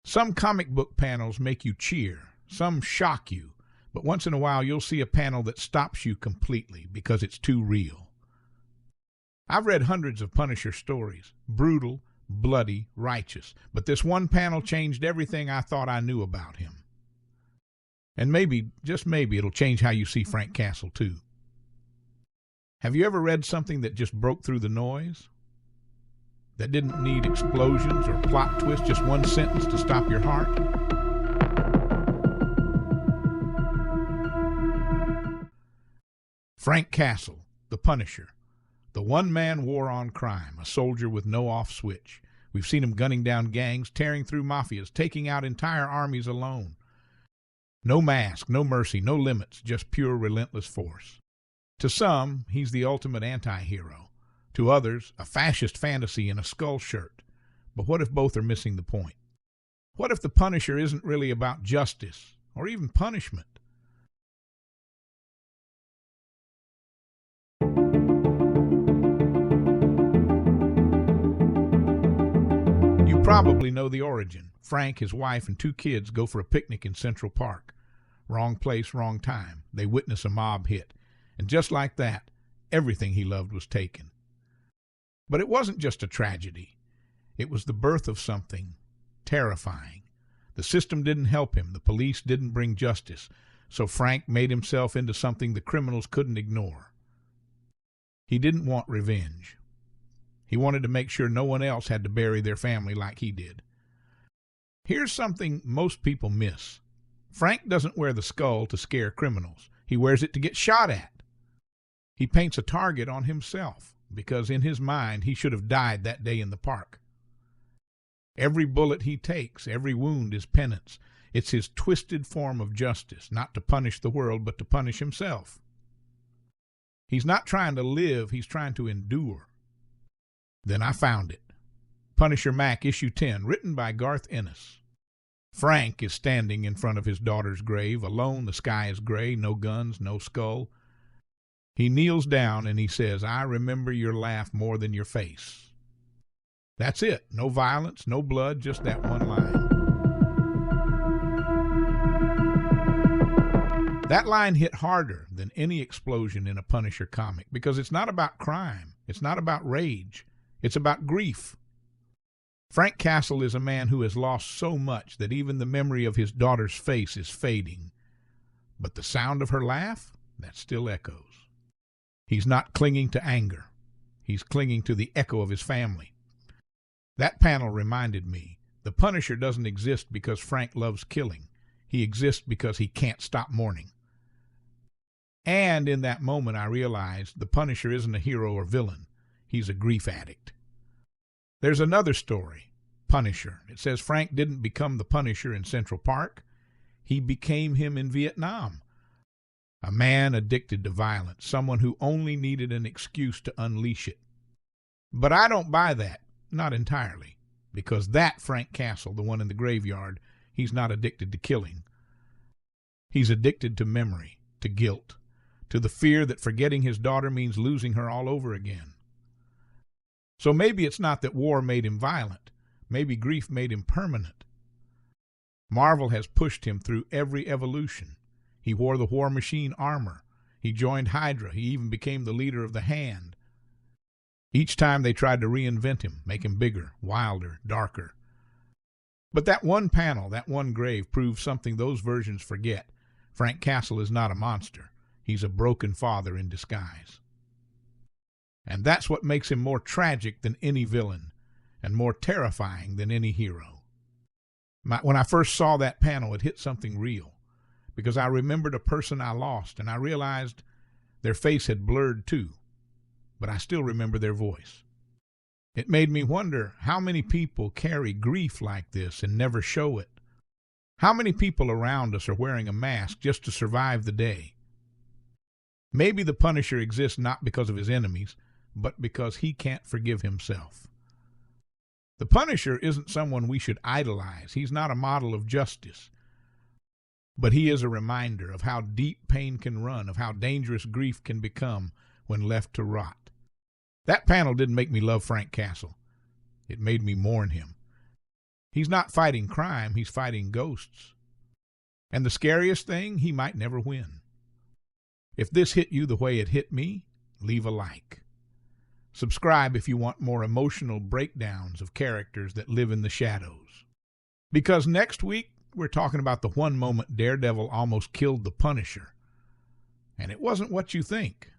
Some comic book panels make you cheer, some shock you, but once in a while you'll see a panel that stops you completely because it's too real. I've read hundreds of Punisher stories, brutal, bloody, righteous, but this one panel changed everything I thought I knew about him. And maybe, just maybe, it'll change how you see Frank Castle too. Have you ever read something that just broke through the noise? That didn't need explosions or plot twists, just one sentence to stop your heart? Frank Castle, the Punisher. The one-man war on crime, a soldier with no off switch. We've seen him gunning down gangs, tearing through mafias, taking out entire armies alone. No mask, no mercy, no limits, just pure relentless force. To some, he's the ultimate anti-hero. To others, a fascist fantasy in a skull shirt. But what if both are missing the point? What if the Punisher isn't really about justice or even punishment? You probably know the origin. Frank, his wife, and 2 kids go for a picnic in Central Park. Wrong place, wrong time. They witness a mob hit. And just like that, everything he loved was taken. But it wasn't just a tragedy. It was the birth of something terrifying. The system didn't help him. The police didn't bring justice. So Frank made himself into something the criminals couldn't ignore. He didn't want revenge. He wanted to make sure no one else had to bury their family like he did. Here's something most people miss. Frank doesn't wear the skull to scare criminals. He wears it to get shot at. He paints a target on himself because in his mind he should have died that day in the park. Every bullet he takes, every wound is penance. It's his twisted form of justice, not to punish the world, but to punish himself. He's not trying to live, he's trying to endure. Then I found it. Punisher Mac, Issue 10, written by Garth Ennis. Frank is standing in front of his daughter's grave, alone. The sky is gray, no guns, no skull. He kneels down and he says, "I remember your laugh more than your face." That's it. No violence, no blood, just that one line. That line hit harder than any explosion in a Punisher comic because it's not about crime. It's not about rage. It's about grief. Frank Castle is a man who has lost so much that even the memory of his daughter's face is fading. But the sound of her laugh, that still echoes. He's not clinging to anger. He's clinging to the echo of his family. That panel reminded me, the Punisher doesn't exist because Frank loves killing. He exists because he can't stop mourning. And in that moment I realized the Punisher isn't a hero or villain. He's a grief addict. There's another story, Punisher. It says Frank didn't become the Punisher in Central Park. He became him in Vietnam. A man addicted to violence, someone who only needed an excuse to unleash it. But I don't buy that, not entirely, because that Frank Castle, the one in the graveyard, he's not addicted to killing. He's addicted to memory, to guilt, to the fear that forgetting his daughter means losing her all over again. So maybe it's not that war made him violent. Maybe grief made him permanent. Marvel has pushed him through every evolution. He wore the War Machine armor. He joined Hydra. He even became the leader of the Hand. Each time they tried to reinvent him, make him bigger, wilder, darker. But that one panel, that one grave, proves something those versions forget. Frank Castle is not a monster. He's a broken father in disguise. And that's what makes him more tragic than any villain, and more terrifying than any hero. When I first saw that panel, it hit something real, because I remembered a person I lost, and I realized their face had blurred too, but I still remember their voice. It made me wonder how many people carry grief like this and never show it. How many people around us are wearing a mask just to survive the day? Maybe the Punisher exists not because of his enemies, but because he can't forgive himself. The Punisher isn't someone we should idolize. He's not a model of justice. But he is a reminder of how deep pain can run, of how dangerous grief can become when left to rot. That panel didn't make me love Frank Castle. It made me mourn him. He's not fighting crime, he's fighting ghosts. And the scariest thing, he might never win. If this hit you the way it hit me, leave a like. Subscribe if you want more emotional breakdowns of characters that live in the shadows. Because next week, we're talking about the one moment Daredevil almost killed the Punisher. And it wasn't what you think.